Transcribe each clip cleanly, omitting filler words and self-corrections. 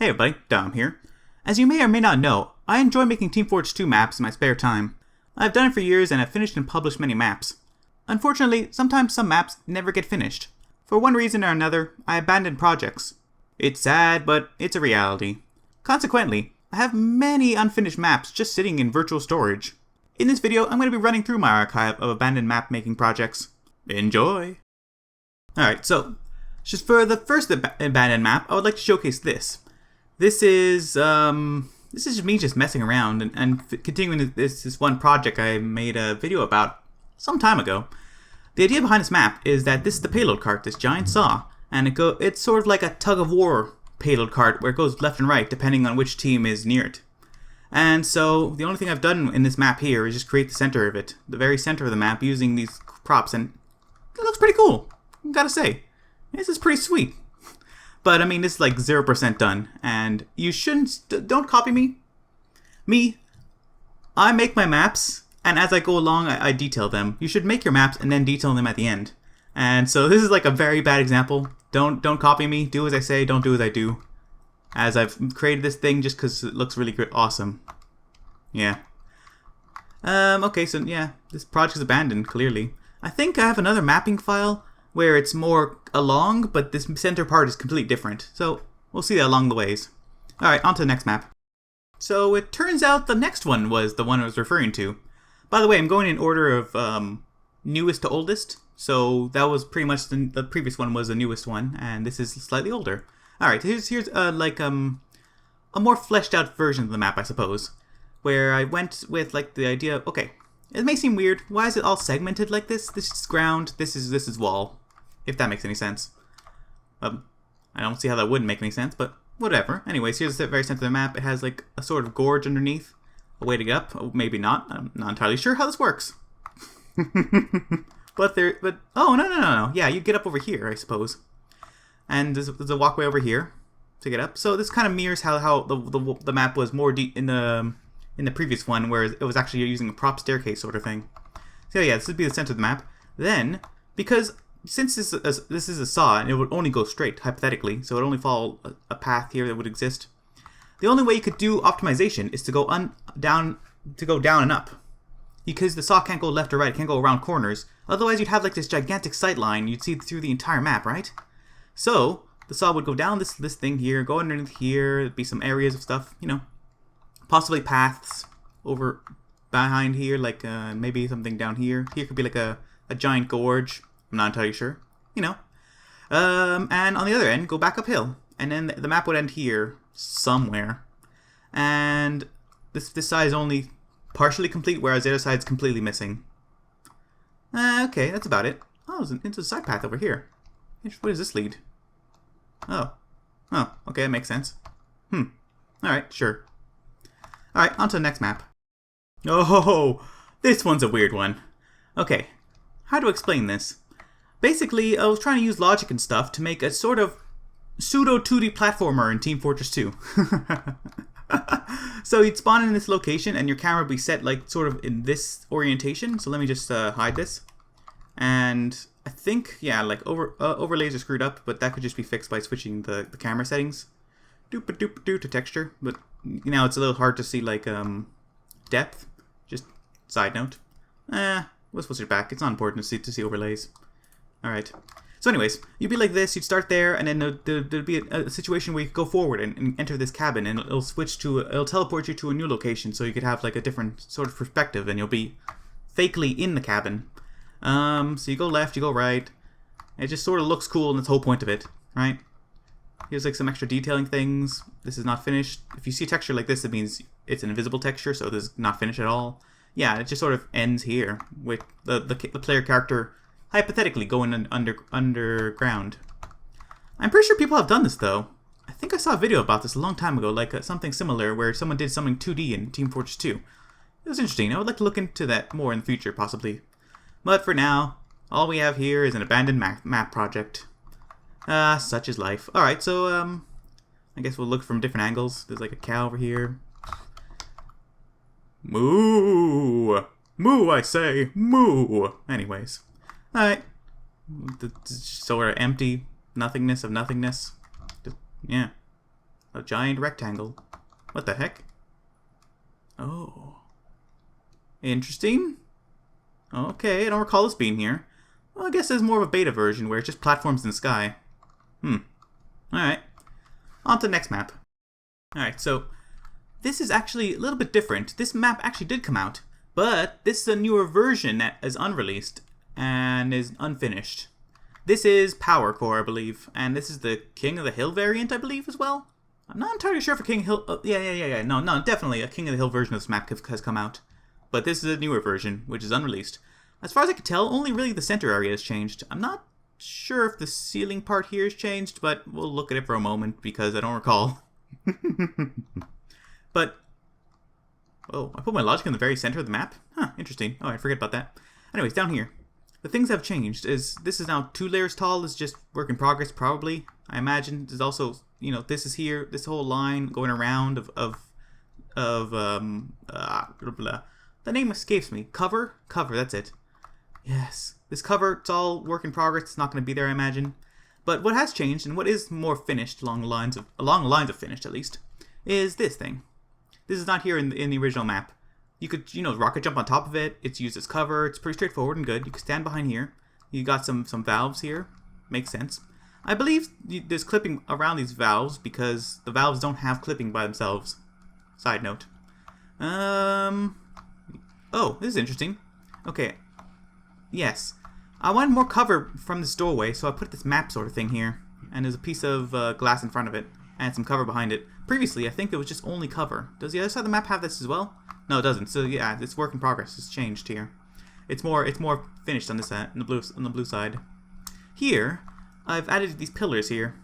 Hey everybody, Dom here. As you may or may not know, I enjoy making Team Fortress 2 maps in my spare time. I've done it for years and have finished and published many maps. Unfortunately, sometimes some maps never get finished. For one reason or another, I abandon projects. It's sad, but it's a reality. Consequently, I have many unfinished maps just sitting in virtual storage. In this video, I'm going to be running through my archive of abandoned map making projects. Enjoy! Alright, so, just for the first abandoned map, I would like to showcase this. This is me just messing around and continuing this one project I made a video about some time ago. The idea behind this map is that this is the payload cart, this giant saw, and it's sort of like a tug-of-war payload cart where it goes left and right depending on which team is near it. And so the only thing I've done in this map here is just create the center of it, the very center of the map, using these props, and it looks pretty cool, gotta say. This is pretty sweet. But I mean, this is like 0% done, and you don't copy me. I make my maps, and as I go along, I detail them. You should make your maps and then detail them at the end. And so this is like a very bad example. Don't copy me. Do as I say, don't do as I do. As I've created this thing just because it looks really awesome. Yeah. Okay, so yeah, this project is abandoned, clearly. I think I have another mapping file where it's more along, but this center part is completely different. So we'll see that along the ways. Alright, on to the next map. So it turns out the next one was the one I was referring to. By the way, I'm going in order of newest to oldest. So that was pretty much the previous one was the newest one, and this is slightly older. Alright, here's a more fleshed out version of the map, I suppose. Where I went with like the idea of, okay, it may seem weird. Why is it all segmented like this? This is ground, this is wall. If that makes any sense. I don't see how that wouldn't make any sense, but whatever. Anyways, here's the very center of the map. It has like a sort of gorge underneath. A way to get up. Oh, maybe not. I'm not entirely sure how this works. but oh, no. Yeah, you get up over here, I suppose. And there's a walkway over here to get up. So this kind of mirrors how the map was more deep in the previous one, where it was actually using a prop staircase sort of thing. So yeah, this would be the center of the map. Then, because since this is a saw, and it would only go straight, hypothetically, so it would only follow a path here that would exist. The only way you could do optimization is to go down and up. Because the saw can't go left or right, it can't go around corners. Otherwise you'd have like this gigantic sight line, you'd see through the entire map, right? So, the saw would go down this thing here, go underneath here, there'd be some areas of stuff, you know. Possibly paths over behind here, like maybe something down here. Here could be like a giant gorge. I'm not entirely sure. You know. And on the other end, go back uphill. And then the map would end here somewhere. And this side is only partially complete, whereas the other side is completely missing. Okay, that's about it. Oh, it's a side path over here. Where does this lead? Oh, okay, that makes sense. Alright, sure. Alright, on to the next map. Oh, this one's a weird one. Okay, how to explain this? Basically, I was trying to use logic and stuff to make a sort of pseudo 2D platformer in Team Fortress 2. So you'd spawn in this location and your camera would be set like sort of in this orientation. So let me just hide this. And I think, yeah, like overlays are screwed up, but that could just be fixed by switching the camera settings. Doop-a-doop-a-doo to texture, but you know, it's a little hard to see like depth. Just side note. We'll switch it back. It's not important to see overlays. Alright. So anyways, you'd be like this, you'd start there, and then there'd be a situation where you could go forward and enter this cabin, and it'll teleport you to a new location, so you could have like a different sort of perspective, and you'll be fakely in the cabin. So you go left, you go right. It just sort of looks cool, and that's the whole point of it, right? Here's like some extra detailing things. This is not finished. If you see a texture like this, it means it's an invisible texture, so this is not finished at all. Yeah, it just sort of ends here with the player character hypothetically going underground. I'm pretty sure people have done this though. I think I saw a video about this a long time ago, like something similar where someone did something 2D in Team Fortress 2. It was interesting. I would like to look into that more in the future, possibly. But for now, all we have here is an abandoned map project. Such is life. Alright, so I guess we'll look from different angles. There's like a cow over here. Moo! Moo, I say! Moo! Anyways. Alright. Sort of empty nothingness of nothingness. Just, yeah. A giant rectangle. What the heck? Oh. Interesting. Okay, I don't recall this being here. Well, I guess there's more of a beta version where it's just platforms in the sky. Alright. On to the next map. Alright, so this is actually a little bit different. This map actually did come out, but this is a newer version that is unreleased and is unfinished. This is Power Core, I believe, and this is the King of the Hill variant, I believe, as well. I'm not entirely sure if a King of the Hill... yeah. No, definitely a King of the Hill version of this map has come out. But this is a newer version, which is unreleased. As far as I can tell, only really the center area has changed. I'm not sure if the ceiling part here has changed, but we'll look at it for a moment because I don't recall. But... oh, I put my logic in the very center of the map? Huh, interesting. Oh, I forget about that. Anyways, down here. The things that have changed is this is now 2 layers tall. This is just work in progress, probably. I imagine there's also, you know, this is here, this whole line going around the name escapes me. Cover, that's it. Yes, this cover, it's all work in progress. It's not going to be there, I imagine. But what has changed, and what is more finished along the lines of finished at least, is this thing. This is not here in the original map. You could, you know, rocket jump on top of it. It's used as cover. It's pretty straightforward and good. You can stand behind here. You got some valves here. Makes sense. I believe there's clipping around these valves because the valves don't have clipping by themselves. Side note. Oh, this is interesting. Okay. Yes. I wanted more cover from this doorway, so I put this map sort of thing here. And there's a piece of glass in front of it. And some cover behind it. Previously, I think it was just only cover. Does the other side of the map have this as well? No, it doesn't. So yeah, it's work in progress. It's changed here. It's more finished on this side, on the blue side. Here, I've added these pillars here.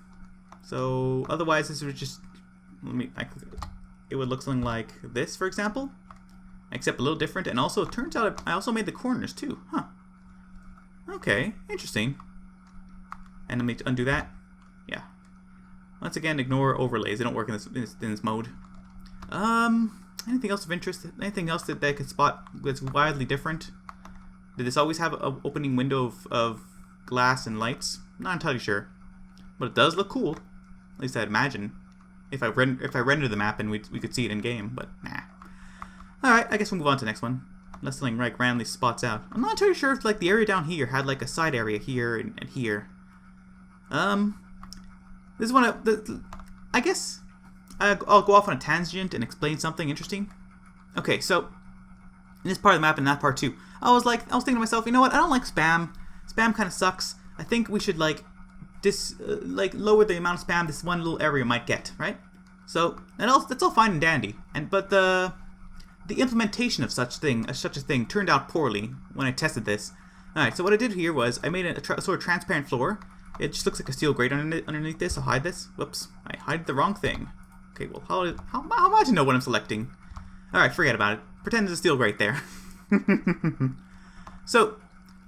So otherwise, this would just it would look something like this, for example, except a little different. And also, it turns out I also made the corners too. Huh. Okay, interesting. And let me undo that. Yeah. Once again, ignore overlays. They don't work in this mode. Anything else of interest? Anything else that I could spot that's wildly different? Did this always have an opening window of glass and lights? Not entirely sure, but it does look cool. At least I'd imagine. If I render the map and we could see it in game, but nah. All right, I guess we'll move on to the next one. Unless something like randomly spots out. I'm not entirely sure if like the area down here had like a side area here and here. This is one of the. I guess I'll go off on a tangent and explain something interesting. Okay, so in this part of the map and that part too, I was thinking to myself, you know what? I don't like spam. Spam kind of sucks. I think we should lower the amount of spam this one little area might get, right? So that's all fine and dandy. But the implementation of such a thing turned out poorly when I tested this. All right, so what I did here was I made a sort of transparent floor. It just looks like a steel grate underneath this. I'll hide this. Whoops, I hide the wrong thing. Okay, well, how am I to know what I'm selecting? Alright, forget about it. Pretend there's a steel grate there. So,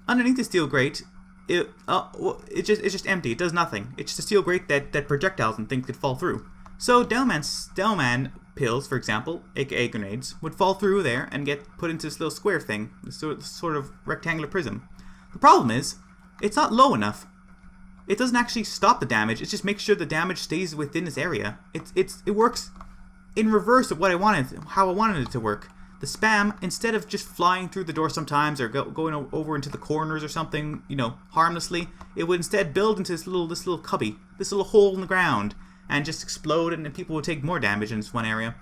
underneath the steel grate, it's just empty. It does nothing. It's just a steel grate that projectiles and things could fall through. So, Downman pills, for example, aka grenades, would fall through there and get put into this little square thing, this sort of rectangular prism. The problem is, it's not low enough. It doesn't actually stop the damage. It just makes sure the damage stays within this area. It works in reverse of how I wanted it to work. The spam, instead of just flying through the door sometimes or going over into the corners or something, you know, harmlessly, it would instead build into this little cubby, this little hole in the ground, and just explode, and then people would take more damage in this one area.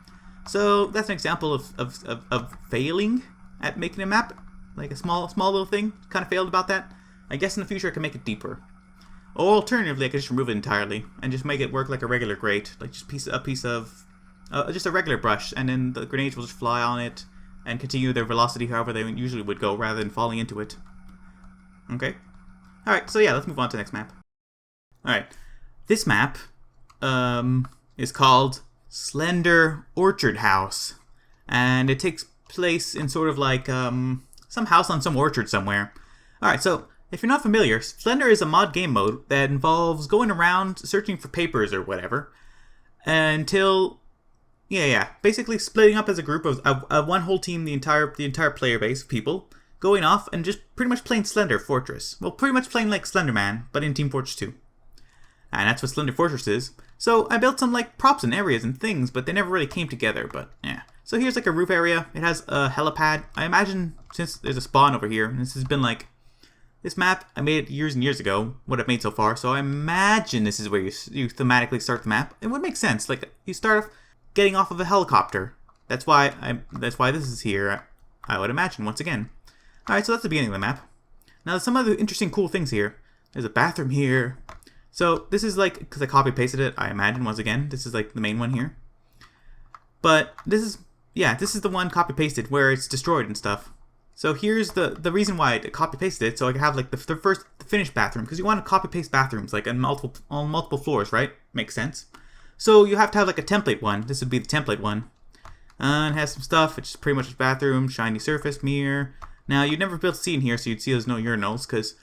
So that's an example of failing at making a map, like a small little thing. Kind of failed about that. I guess in the future I can make it deeper. Or alternatively, I could just remove it entirely and just make it work like a regular grate, like just a piece of just a regular brush, and then the grenades will just fly on it and continue their velocity however they usually would go, rather than falling into it. Okay. All right. So yeah, let's move on to the next map. All right. This map is called Slender Orchard House, and it takes place in sort of like some house on some orchard somewhere. All right. So, if you're not familiar, Slender is a mod game mode that involves going around searching for papers or whatever until, basically splitting up as a group of one whole team, the entire player base of people, going off and just pretty much playing Slender Fortress. Well, pretty much playing like Slender Man, but in Team Fortress 2. And that's what Slender Fortress is. So I built some like props and areas and things, but they never really came together, but yeah. So here's like a roof area. It has a helipad. I imagine since there's a spawn over here, and this has been like, this map, I made it years and years ago, what I've made so far, so I imagine this is where you thematically start the map. It would make sense. Like, you start off getting off of a helicopter. That's why this is here, I would imagine, once again. Alright, so that's the beginning of the map. Now, there's some other interesting cool things here. There's a bathroom here. So, this is like, because I copy-pasted it, I imagine, once again. This is like the main one here. But, this is the one copy-pasted where it's destroyed and stuff. So here's the reason why I copy-pasted it, so I can have like the finished bathroom, because you want to copy-paste bathrooms like on multiple floors, right? Makes sense. So you have to have like a template one. This would be the template one. It has some stuff. It's pretty much a bathroom, shiny surface, mirror. Now you'd never be able to see in here, so you'd see there's no urinals, because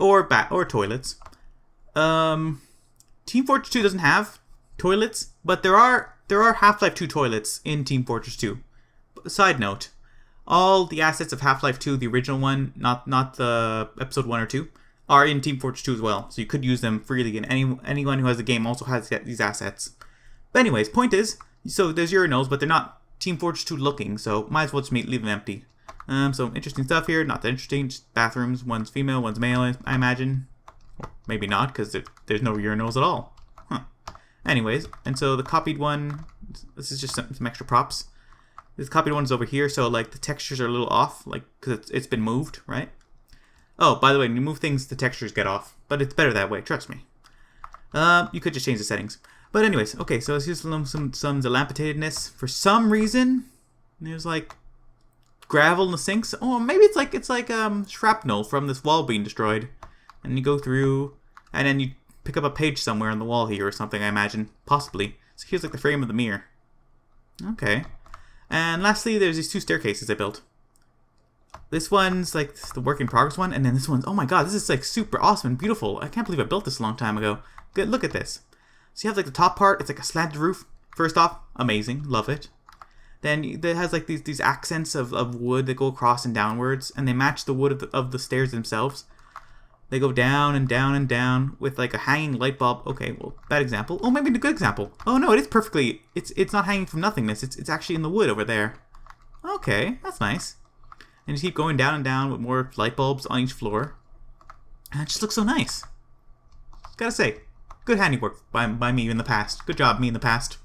or toilets. Team Fortress 2 doesn't have toilets, but there are Half-Life 2 toilets in Team Fortress 2. Side note. All the assets of Half-Life 2, the original one, not the episode 1 or 2, are in Team Fortress 2 as well. So you could use them freely, and anyone who has the game also has these assets. But anyways, point is, so there's urinals, but they're not Team Fortress 2 looking, so might as well just leave them empty. So interesting stuff here, not that interesting, just bathrooms, one's female, one's male, I imagine. Or maybe not, because there's no urinals at all. Huh. Anyways, and so the copied one, this is just some extra props. This copied one's over here, so like the textures are a little off, like because it's been moved, right? Oh, by the way, when you move things, the textures get off, but it's better that way. Trust me. You could just change the settings, but anyways, okay. So here's some dilapidatedness. For some reason, there's like gravel in the sinks. Oh, maybe it's like shrapnel from this wall being destroyed, and you go through, and then you pick up a page somewhere on the wall here or something. I imagine, possibly. So here's like the frame of the mirror. Okay. And lastly, there's these two staircases I built. This one's like the work in progress one, and then this one's, oh my god, this is like super awesome and beautiful. I can't believe I built this a long time ago. Good, look at this. So you have like the top part, it's like a slanted roof. First off, amazing, love it. Then it has like these accents of wood that go across and downwards, and they match the wood of the stairs themselves. They go down and down and down with like a hanging light bulb. Okay, well, bad example. Oh, maybe a good example. Oh no, it is perfectly. It's not hanging from nothingness. It's actually in the wood over there. Okay, that's nice. And you keep going down and down with more light bulbs on each floor. And it just looks so nice. Gotta say, good handiwork by me in the past. Good job, me in the past.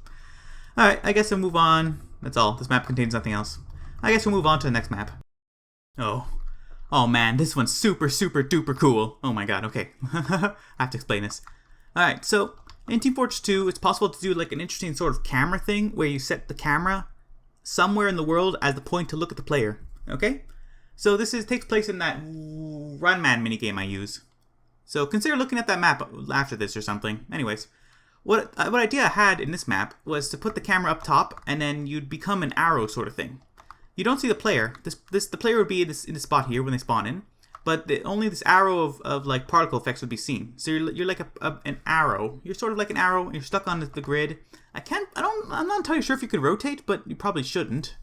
Alright, I guess we'll move on. That's all. This map contains nothing else. I guess we'll move on to the next map. Oh man, this one's super duper cool. Oh my god, okay. I have to explain this. Alright, so in Team Fortress 2, it's possible to do like an interesting sort of camera thing where you set the camera somewhere in the world as the point to look at the player. Okay? So this takes place in that Run Man minigame I use. So consider looking at that map after this or something. Anyways, what idea I had in this map was to put the camera up top and then you'd become an arrow sort of thing. You don't see the player. The player would be in this spot here when they spawn in, but only this arrow of like particle effects would be seen. So you're like an arrow. You're sort of like an arrow. And you're stuck on the grid. I'm not entirely sure if you could rotate, but you probably shouldn't.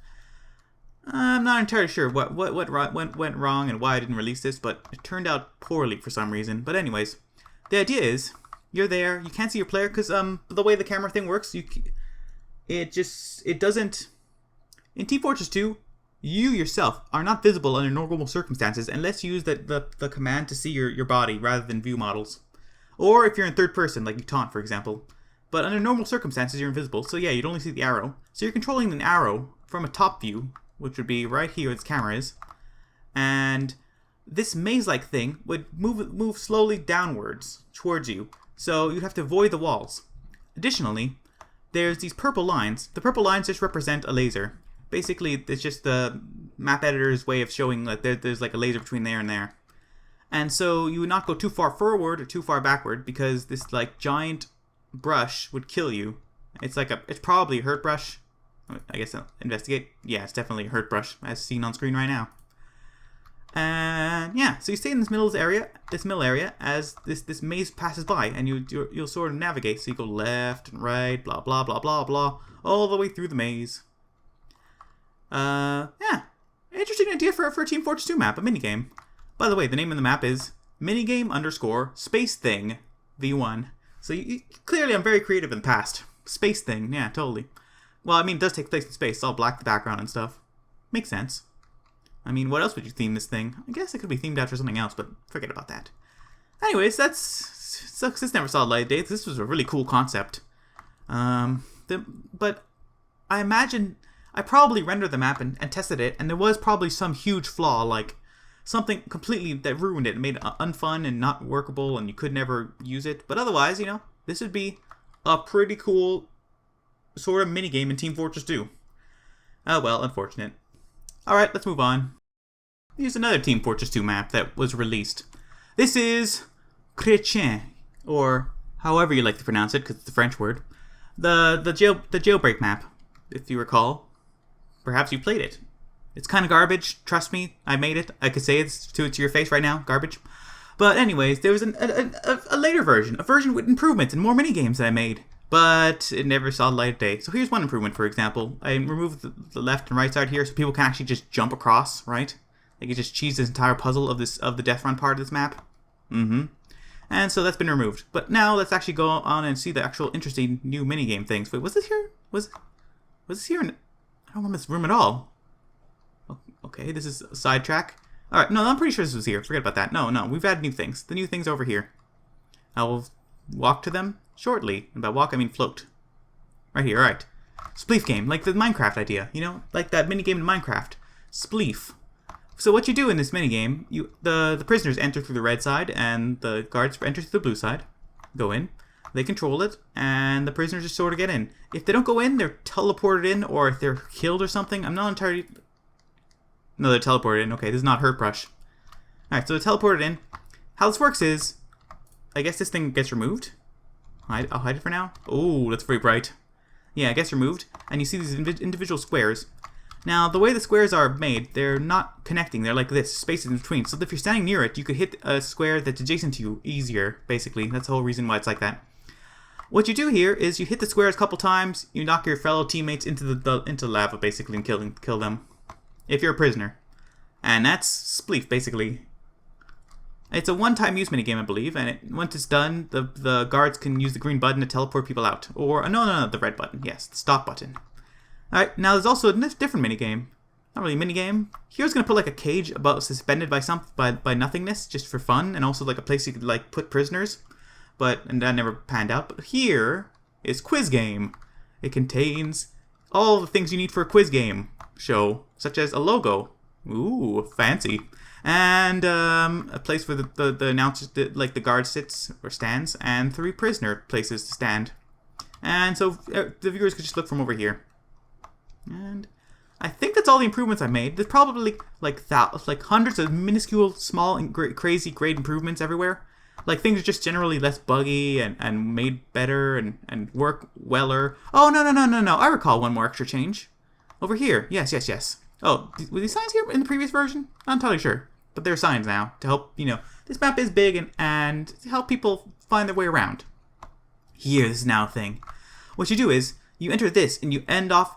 I'm not entirely sure what went wrong and why I didn't release this, but it turned out poorly for some reason. But anyways, the idea is you're there. You can't see your player because the way the camera thing works, it doesn't. In Team Fortress 2. You yourself are not visible under normal circumstances unless you use the command to see your body rather than view models. Or if you're in third person, like you taunt, for example. But under normal circumstances, you're invisible, so yeah, you'd only see the arrow. So you're controlling an arrow from a top view, which would be right here where this camera is. And this maze-like thing would move slowly downwards towards you, so you'd have to avoid the walls. Additionally, there's these purple lines. The purple lines just represent a laser. Basically, it's just the map editor's way of showing that there's like a laser between there and there. And so you would not go too far forward or too far backward because this like giant brush would kill you. It's probably a hurt brush. I guess I'll investigate. Yeah, it's definitely a hurt brush as seen on screen right now. And yeah, so you stay in this middle area as this maze passes by, and you'll sort of navigate. So you go left and right, blah blah blah blah blah, all the way through the maze. Yeah, interesting idea for a Team Fortress 2 map, a minigame. By the way, the name of the map is minigame _ space thing v1. So clearly I'm very creative in the past. Space thing, yeah, totally. Well, I mean, it does take place in space. It's all black, the background and stuff. Makes sense. I mean, what else would you theme this thing? I guess it could be themed after something else, but forget about that. Anyways, sucks. This never saw light of day. This was a really cool concept. But I imagine I probably rendered the map and tested it, and there was probably some huge flaw, like something completely that ruined it, made it unfun and not workable, and you could never use it. But otherwise, you know, this would be a pretty cool sort of minigame in Team Fortress 2. Oh well, unfortunate. Alright, let's move on. Here's another Team Fortress 2 map that was released. This is Chrétien, or however you like to pronounce it, because it's a French word. The Jailbreak map, if you recall. Perhaps you played it. It's kind of garbage, trust me, I made it. I could say it to your face right now, garbage. But anyways, there was a later version, a version with improvements and more minigames that I made. But it never saw the light of day. So here's one improvement, for example. I removed the left and right side here so people can actually just jump across, right? They can just cheese this entire puzzle of the death run part of this map. And so that's been removed. But now let's actually go on and see the actual interesting new minigame things. Wait, was this here? Was this here? I don't remember this room at all. Okay, this is a sidetrack. Alright, no, I'm pretty sure this was here. Forget about that. No, we've added new things. The new things over here. I will walk to them shortly. And by walk, I mean float. Right here, alright. Spleef game, like the Minecraft idea, you know? Like that minigame in Minecraft. Spleef. So what you do in this minigame, the prisoners enter through the red side, and the guards enter through the blue side. Go in. They control it, and the prisoners just sort of get in. If they don't go in, they're teleported in, or if they're killed or something. I'm not entirely... No, they're teleported in. Okay, this is not Hurt Brush. Alright, so they're teleported in. How this works is, I guess this thing gets removed. I'll hide it for now. Oh, that's very bright. Yeah, it gets removed, and you see these individual squares. Now, the way the squares are made, they're not connecting. They're like this, spaces in between. So if you're standing near it, you could hit a square that's adjacent to you easier, basically. That's the whole reason why it's like that. What you do here is you hit the squares a couple times, you knock your fellow teammates into the lava, basically, and kill them. If you're a prisoner. And that's Spleef, basically. It's a one-time use minigame, I believe, and once it's done, the guards can use the green button to teleport people out. Or, no, the red button. Yes, the stop button. Alright, now there's also a different minigame. Not really a minigame. Here's gonna put like a cage suspended by nothingness, just for fun, and also like a place you could like put prisoners. And that never panned out. But here is Quiz Game. It contains all the things you need for a quiz game show, such as a logo. Ooh, fancy. And a place where the announcer, like the guard sits or stands, and 3 prisoner places to stand. And so the viewers could just look from over here. And I think that's all the improvements I made. There's probably like hundreds of minuscule, small, and crazy great improvements everywhere. Like things are just generally less buggy and made better and work weller. Oh, no. I recall one more extra change. Over here. Yes. Oh, were these signs here in the previous version? Not entirely sure. But there are signs now to help, you know, this map is big and to help people find their way around. Here, this is now a thing. What you do is, you enter this and you end off,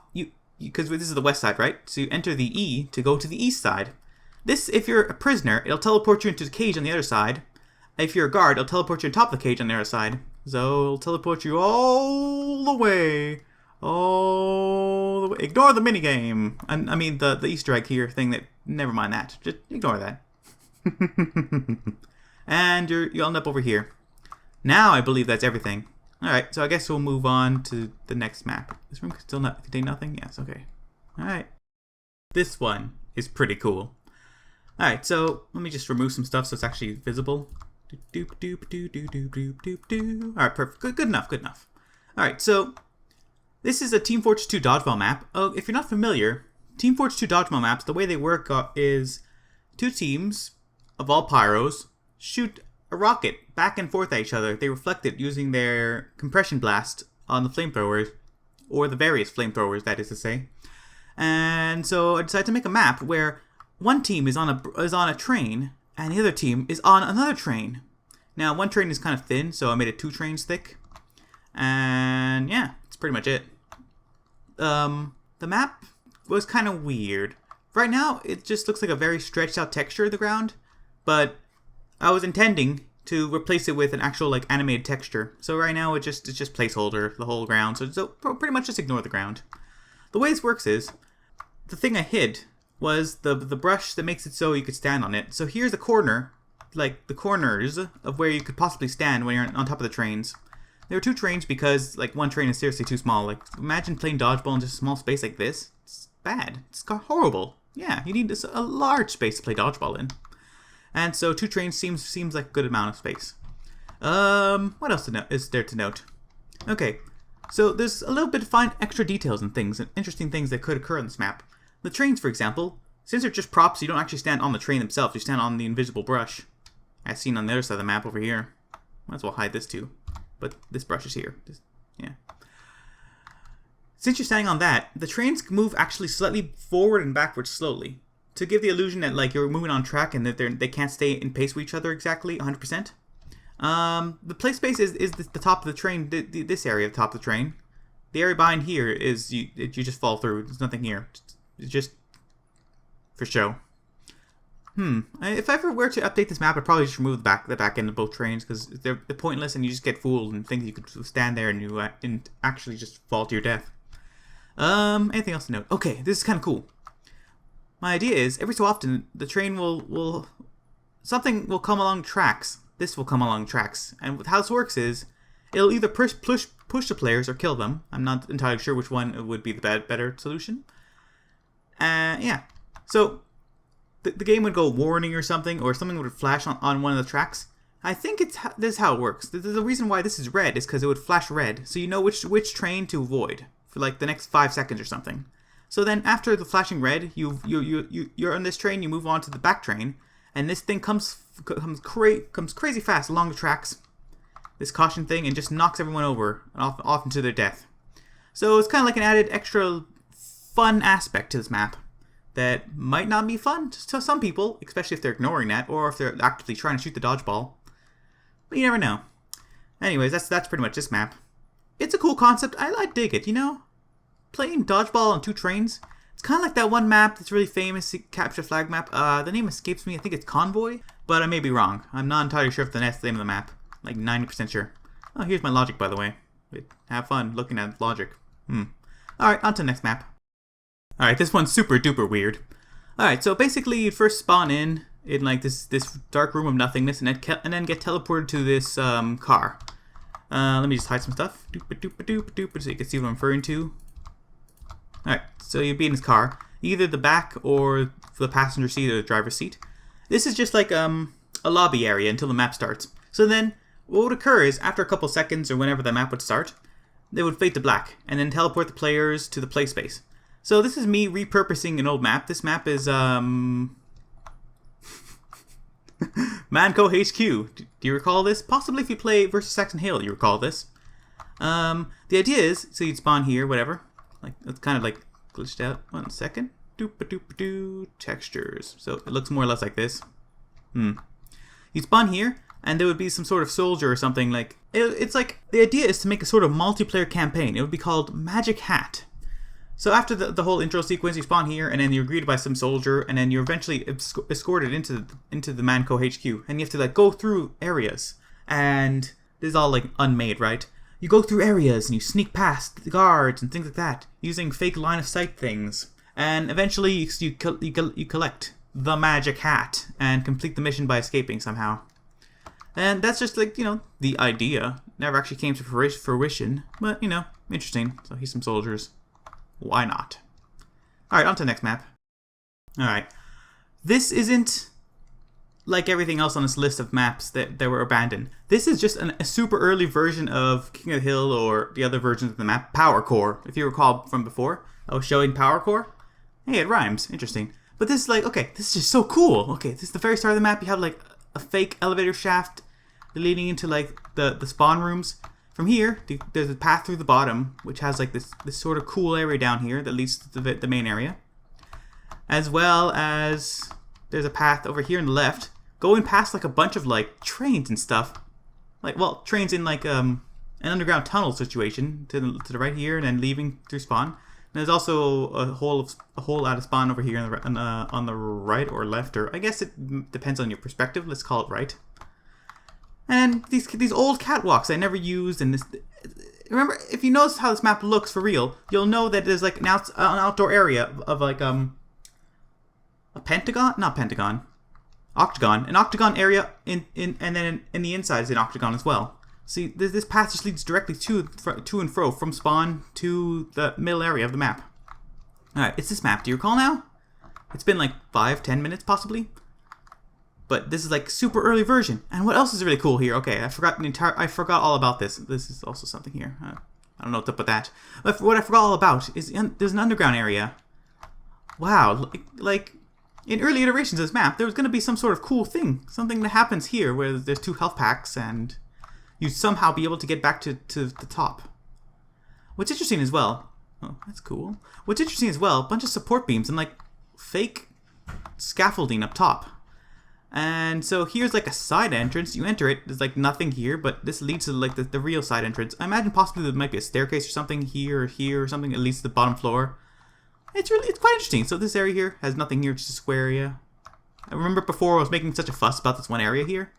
because this is the west side, right? So you enter the E to go to the east side. This, if you're a prisoner, it'll teleport you into the cage on the other side. If you're a guard, it'll teleport you on top of the cage on the other side. So it'll teleport you all the way. Ignore the minigame. I mean the Easter egg here thing that, never mind that. Just ignore that. And you'll end up over here. Now I believe that's everything. Alright, so I guess we'll move on to the next map. This room still not contain nothing? Yes, okay. Alright. This one is pretty cool. Alright, so let me just remove some stuff so it's actually visible. Alright, perfect. Good enough. Alright, so this is a Team Fortress 2 Dodgeball map. Oh, if you're not familiar, Team Fortress 2 Dodgeball maps, the way they work is 2 teams of all pyros shoot a rocket back and forth at each other. They reflect it using their compression blast on the flamethrowers, or the various flamethrowers, that is to say. And so I decided to make a map where one team is on a train and the other team is on another train. Now, one train is kind of thin, so I made it 2 trains thick. And yeah, that's pretty much it. The map was kind of weird. Right now, it just looks like a very stretched out texture of the ground, but I was intending to replace it with an actual like animated texture. So right now it's just placeholder, the whole ground. So pretty much just ignore the ground. The way this works is, the thing I hid was the brush that makes it so you could stand on it. So here's the corner, like the corners of where you could possibly stand when you're on top of the trains. There are 2 trains because like one train is seriously too small. Like imagine playing dodgeball in just a small space like this. It's bad. It's horrible. Yeah, you need a large space to play dodgeball in. And so 2 trains seems like a good amount of space. What else is there to note? Okay, so there's a little bit of fine extra details and things, and interesting things that could occur on this map. The trains, for example, since they're just props, you don't actually stand on the train themselves, you stand on the invisible brush. As seen on the other side of the map over here. Might as well hide this too. But this brush is here. Yeah. Since you're standing on that, the trains move actually slightly forward and backwards slowly, to give the illusion that like you're moving on track and that they can't stay in pace with each other exactly 100%. The play space is the top of the train, this area at the top of the train. The area behind here is you just fall through. There's nothing here. It's just for show. If I ever were to update this map, I'd probably just remove the back end of both trains because they're pointless and you just get fooled and think you could stand there and you and actually just fall to your death. Anything else to note? Okay, this is kind of cool. My idea is every so often the train something will come along tracks. This will come along tracks, and how this works is it'll either push the players or kill them. I'm not entirely sure which one would be the better solution. Yeah, so. The game would go warning or something would flash on one of the tracks. I think this is how it works. The reason why this is red is because it would flash red, so you know which train to avoid for like the next 5 seconds or something. So then after the flashing red, you're on this train, you move on to the back train, and this thing comes crazy fast along the tracks. This caution thing and just knocks everyone over and off into their death. So it's kind of like an added extra fun aspect to this map. That might not be fun to some people, especially if they're ignoring that, or if they're actively trying to shoot the dodgeball. But you never know. Anyways, that's pretty much this map. It's a cool concept. I dig it, you know? Playing dodgeball on 2 trains. It's kind of like that one map that's really famous, capture flag map. The name escapes me. I think it's Convoy, but I may be wrong. I'm not entirely sure if that's the name of the map. Like 90% sure. Oh, here's my logic, by the way. Have fun looking at logic. Alright, on to the next map. Alright, this one's super duper weird. Alright, so basically you'd first spawn in like this dark room of nothingness and then get teleported to this car. Let me just hide some stuff. So you can see what I'm referring to. Alright, so you'd be in this car. Either the back or the passenger seat or the driver's seat. This is just like a lobby area until the map starts. So then what would occur is after a couple seconds or whenever the map would start, they would fade to black and then teleport the players to the play space. So this is me repurposing an old map. This map is Manco HQ. Do you recall this? Possibly if you play versus Saxton Hale, you recall this. The idea is, so you'd spawn here, whatever. Like it's kind of like glitched out. 1 second. Textures. So it looks more or less like this. You'd spawn here, and there would be some sort of soldier or something like. It's like the idea is to make a sort of multiplayer campaign. It would be called Magic Hat. So after the whole intro sequence, you spawn here, and then you're greeted by some soldier, and then you're eventually escorted into the Manco HQ, and you have to like go through areas, and this is all like unmade, right? You go through areas and you sneak past the guards and things like that, using fake line of sight things, and eventually you collect the magic hat and complete the mission by escaping somehow. And that's just like, you know, the idea. Never actually came to fruition, but you know, interesting. So here's some soldiers. Why not? Alright, on to the next map. Alright. This isn't like everything else on this list of maps that were abandoned. This is just a super early version of King of the Hill or the other versions of the map. Power Core, if you recall from before. I was showing Power Core. Hey, it rhymes. Interesting. But this is like, okay, this is just so cool. Okay, this is the very start of the map. You have like a fake elevator shaft leading into like the spawn rooms. From here, there's a path through the bottom, which has like this sort of cool area down here that leads to the main area. As well as there's a path over here on the left, going past like a bunch of like trains and stuff. Like, well, trains in like an underground tunnel situation to the right here, and then leaving through spawn. And there's also a hole out of spawn over here on the right or left, or I guess it depends on your perspective. Let's call it right. And these old catwalks I never used, and this. Remember, if you notice how this map looks for real, you'll know that there's like an outdoor area of like a pentagon, not pentagon, octagon, an octagon area and then in the inside is an octagon as well. See, this passage leads directly to and fro from spawn to the middle area of the map. All right, it's this map. Do you recall now? It's been like 5-10 minutes possibly. But this is like super early version. And what else is really cool here? Okay, I forgot all about this. This is also something here. I don't know what's up with that. But what I forgot all about is there's an underground area. Wow, like in early iterations of this map, there was going to be some sort of cool thing. Something that happens here where there's 2 health packs and you somehow be able to get back to the top. What's interesting as well, oh, that's cool. What's interesting as well, a bunch of support beams and like fake scaffolding up top. And so here's like a side entrance. You enter it, there's like nothing here, but this leads to like the real side entrance. I imagine possibly there might be a staircase or something here or something, at least the bottom floor. It's quite interesting. So this area here has nothing here, just a square area. I remember before I was making such a fuss about this one area here.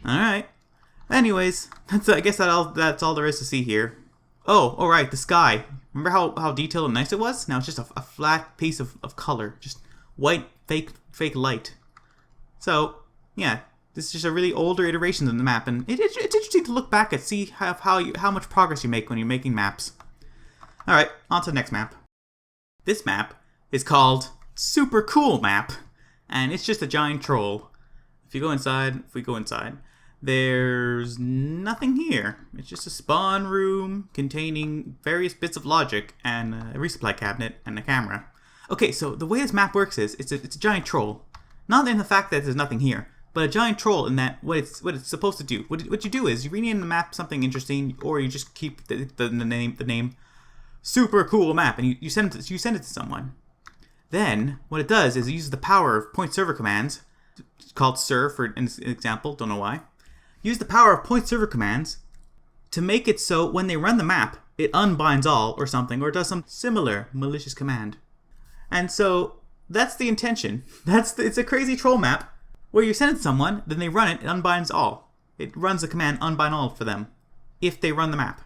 Alright. Anyways, I guess that's all there is to see here. Oh, alright, the sky. Remember how detailed and nice it was? Now it's just a flat piece of color. Just white, fake light. So, yeah, this is just a really older iteration of the map, and it's interesting to look back and see how much progress you make when you're making maps. Alright, on to the next map. This map is called Super Cool Map, and it's just a giant troll. If we go inside, there's nothing here. It's just a spawn room containing various bits of logic and a resupply cabinet and a camera. Okay, so the way this map works is it's a giant troll. Not in the fact that there's nothing here, but a giant troll in that what it's supposed to do. What you do is you rename the map something interesting, or you just keep the name Super Cool Map, and you send it to someone. Then what it does is it uses the power of point server commands, called ser for an example. Don't know why. Use the power of point server commands to make it so when they run the map, it unbinds all or something, or does some similar malicious command. And so that's the intention. It's a crazy troll map where you send it to someone, then they run it, it unbinds all. It runs the command unbind all for them if they run the map.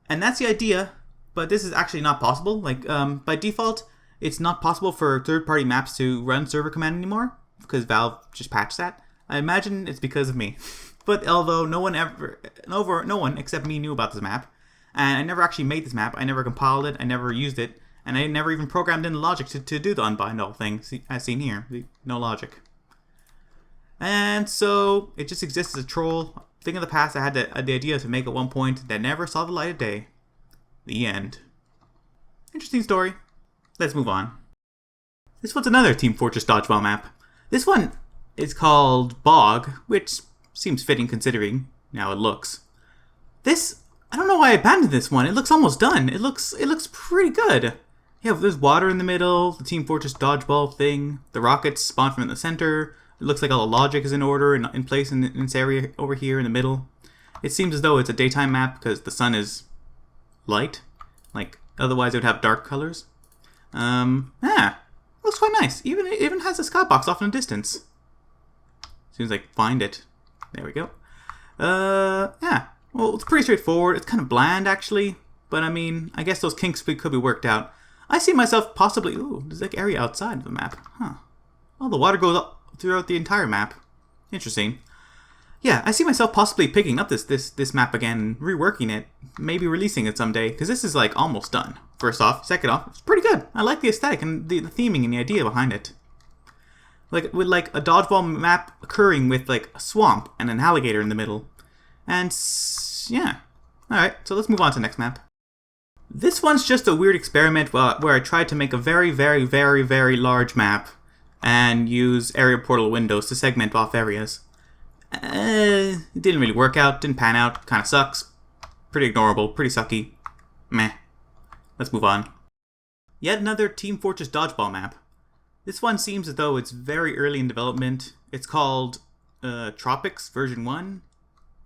And that's the idea, but this is actually not possible. Like by default, it's not possible for third-party maps to run server command anymore because Valve just patched that. I imagine it's because of me. But although no one except me knew about this map, and I never actually made this map, I never compiled it, I never used it, and I never even programmed in the logic to do the unbind all thing, as seen here. No logic. And so, it just exists as a troll thing of the past I had the idea to make at one point that never saw the light of day. The end. Interesting story. Let's move on. This one's another Team Fortress Dodgeball map. This one is called Bog, which seems fitting considering how it looks. This, I don't know why I abandoned this one. It looks almost done. It looks pretty good. Yeah, there's water in the middle, the Team Fortress Dodgeball thing, the rockets spawn from in the center. It looks like all the logic is in order and in place in this area over here in the middle. It seems as though it's a daytime map because the sun is light. Like, otherwise it would have dark colors. Looks quite nice. It even has a skybox off in the distance. As soon as I find it. There we go. Yeah. Well, it's pretty straightforward. It's kind of bland, actually. But, I mean, I guess those kinks could be worked out. I see myself possibly... Ooh, there's like area outside of the map. Huh. Well, the water goes up throughout the entire map. Interesting. Yeah, I see myself possibly picking up this map again and reworking it. Maybe releasing it someday. Because this is, like, almost done. First off. Second off, it's pretty good. I like the aesthetic and the theming and the idea behind it. Like, with, like, a dodgeball map occurring with, like, a swamp and an alligator in the middle. And, yeah. Alright, so let's move on to the next map. This one's just a weird experiment where I tried to make a very, very, very, very large map and use area portal windows to segment off areas. It didn't really work out, didn't pan out, kind of sucks. Pretty ignorable, pretty sucky. Meh. Let's move on. Yet another Team Fortress Dodgeball map. This one seems as though it's very early in development. It's called Tropics version 1.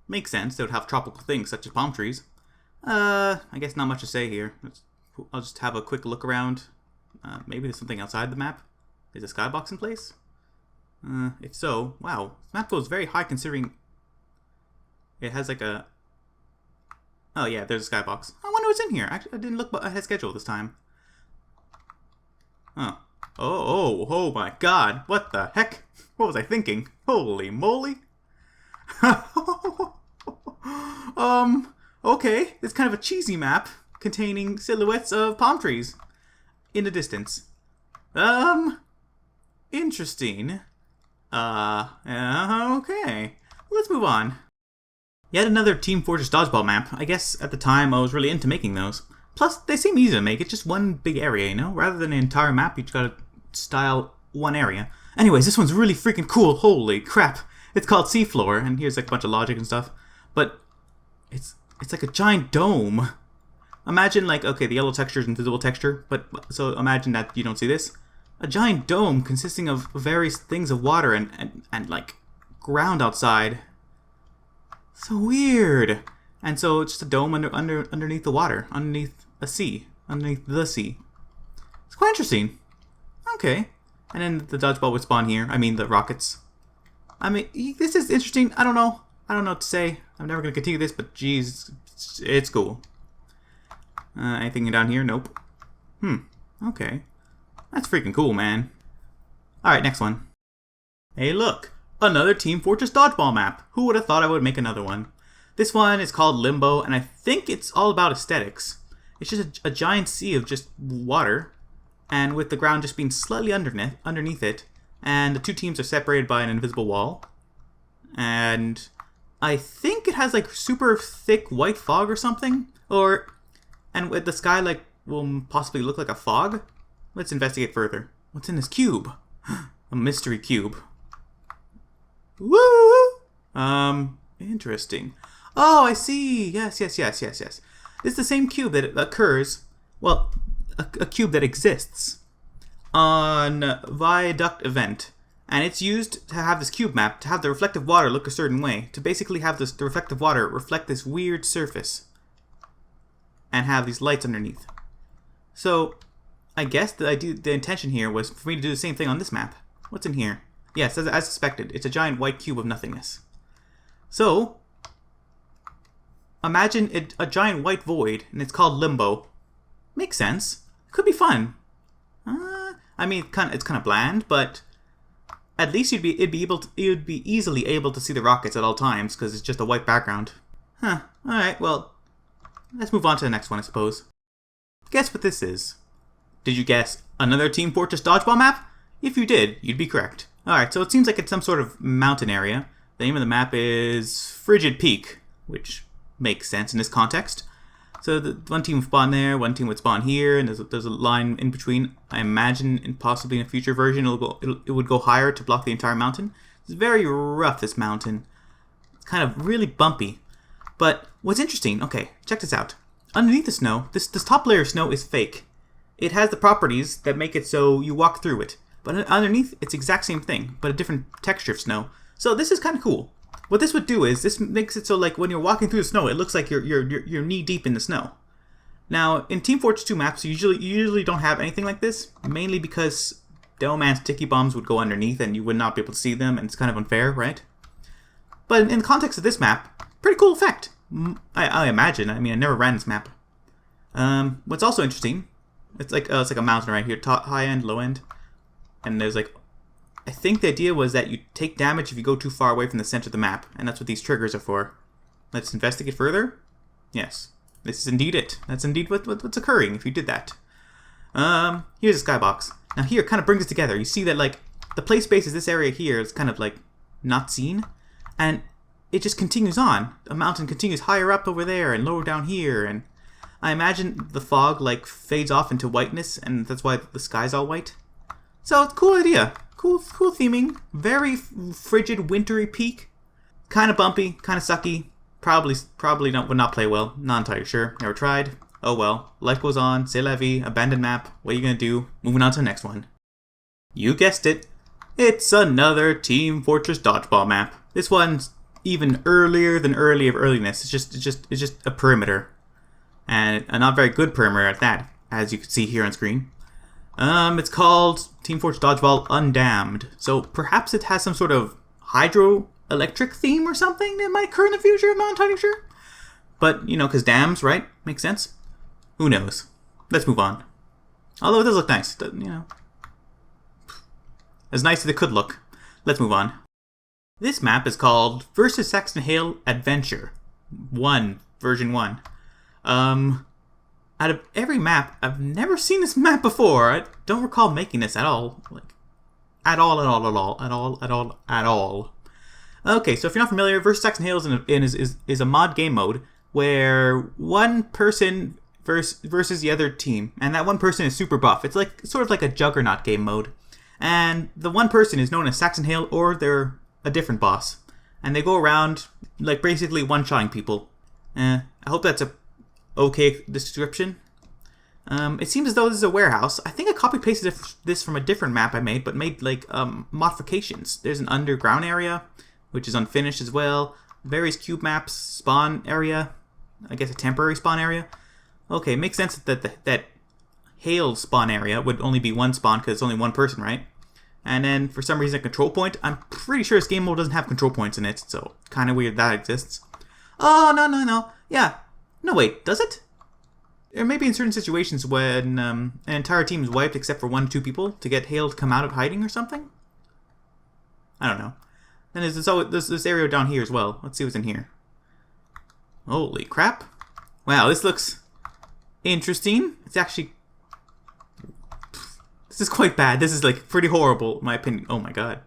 Makes sense, they would have tropical things such as palm trees. I guess not much to say here. I'll just have a quick look around. Maybe there's something outside the map. Is a skybox in place? If so, wow. This map goes very high considering... It has like a... Oh yeah, there's a skybox. I wonder what's in here. Actually, I didn't look ahead schedule this time. Oh. Oh my god. What the heck? What was I thinking? Holy moly. Okay. It's kind of a cheesy map containing silhouettes of palm trees in the distance. Interesting. Okay. Let's move on. Yet another Team Fortress Dodgeball map. I guess at the time I was really into making those. Plus, they seem easy to make. It's just one big area, you know? Rather than an entire map, you just gotta style one area. Anyways, this one's really freaking cool. Holy crap. It's called Seafloor, and here's like a bunch of logic and stuff. But it's like a giant dome. Imagine like, okay, the yellow texture is invisible texture, but so imagine that you don't see this. A giant dome consisting of various things of water and like ground outside. So weird. And so it's just a dome underneath the water, underneath a sea, underneath the sea. It's quite interesting. Okay. And then the dodgeball would spawn here. I mean, the rockets. I mean, this is interesting. I don't know what to say. I'm never going to continue this, but geez, it's cool. Anything down here? Nope. Okay. That's freaking cool, man. Alright, next one. Hey, look. Another Team Fortress Dodgeball map. Who would have thought I would make another one? This one is called Limbo, and I think it's all about aesthetics. It's just a giant sea of just water, and with the ground just being slightly underneath it, and the two teams are separated by an invisible wall. And I think it has like super thick white fog or something, and with the sky like will possibly look like a fog. Let's investigate further. What's in this cube? A mystery cube. Woo! Interesting. Oh, I see. Yes. This is the same cube that occurs, well, a cube that exists on Viaduct event. And it's used to have this cube map, to have the reflective water look a certain way, to basically have the reflective water reflect this weird surface and have these lights underneath. So, I guess the intention here was for me to do the same thing on this map. What's in here? Yes, as suspected, it's a giant white cube of nothingness. So, imagine a giant white void, and it's called Limbo. Makes sense. Could be fun. I mean, it's kind of bland, but at least you'd be easily able to see the rockets at all times because it's just a white background. All right. Well, let's move on to the next one, I suppose. Guess what this is? Did you guess another Team Fortress Dodgeball map? If you did, you'd be correct. Alright, so it seems like it's some sort of mountain area. The name of the map is Frigid Peak, which makes sense in this context. So one team would spawn there, one team would spawn here, and there's a line in between. I imagine, and possibly in a future version, it would go higher to block the entire mountain. It's very rough, this mountain. It's kind of really bumpy. But what's interesting, okay, check this out. Underneath the snow, this top layer of snow is fake. It has the properties that make it so you walk through it. But underneath, it's the exact same thing, but a different texture of snow. So this is kind of cool. What this would do is, this makes it so like when you're walking through the snow, it looks like you're knee deep in the snow. Now, in Team Fortress 2 maps, you usually don't have anything like this, mainly because Delman's sticky bombs would go underneath and you would not be able to see them, and it's kind of unfair, right? But in the context of this map, pretty cool effect. I imagine. I mean, I never ran this map. What's also interesting, it's like a mountain right here, top, high end, low end. And there's like, I think the idea was that you take damage if you go too far away from the center of the map, and that's what these triggers are for. Let's investigate further. Yes, this is indeed it. That's indeed what's occurring if you did that. Here's a skybox. Now here, it kind of brings it together. You see that like the play space is this area here is kind of like not seen, and it just continues on. The mountain continues higher up over there and lower down here, and I imagine the fog like fades off into whiteness, and that's why the sky's all white. So it's a cool idea. Cool theming. Very frigid, wintry peak. Kind of bumpy, kind of sucky. Probably would not play well. Not entirely sure. Never tried. Oh well. Life goes on. C'est la vie. Abandoned map. What are you gonna do? Moving on to the next one. You guessed it. It's another Team Fortress Dodgeball map. This one's even earlier than early of earliness. It's just a perimeter, and a not very good perimeter at that, as you can see here on screen. It's called Team Fortress Dodgeball Undammed. So perhaps it has some sort of hydro electric theme or something that might occur in the future. I'm not entirely sure. But, you know, because dams, right? Makes sense. Who knows? Let's move on. Although it does look nice. You know, as nice as it could look. Let's move on. This map is called Versus Saxton Hale Adventure 1, version 1. Out of every map, I've never seen this map before. I don't recall making this at all. Like, at all. Okay, so if you're not familiar, Versus Saxton Hale is a mod game mode where one person versus the other team, and that one person is super buff. It's like sort of like a Juggernaut game mode. And the one person is known as Saxton Hale, or they're a different boss. And they go around, like, basically one-shotting people. I hope that's a okay description. It seems as though this is a warehouse. I think I copy-pasted this from a different map I made, but made, like, modifications. There's an underground area, which is unfinished as well. Various cube maps, spawn area. I guess a temporary spawn area. Okay, makes sense that Hale's spawn area would only be one spawn because it's only one person, right? And then for some reason, a control point. I'm pretty sure this game mode doesn't have control points in it, so kind of weird that exists. Oh, no. Yeah. No, wait, does it? Or maybe in certain situations when an entire team is wiped except for 1 or 2 people to get Hale to come out of hiding or something? I don't know. Then there's this area down here as well. Let's see what's in here. Holy crap. Wow, this looks interesting. It's actually... This is quite bad. This is, like, pretty horrible, in my opinion. Oh my god.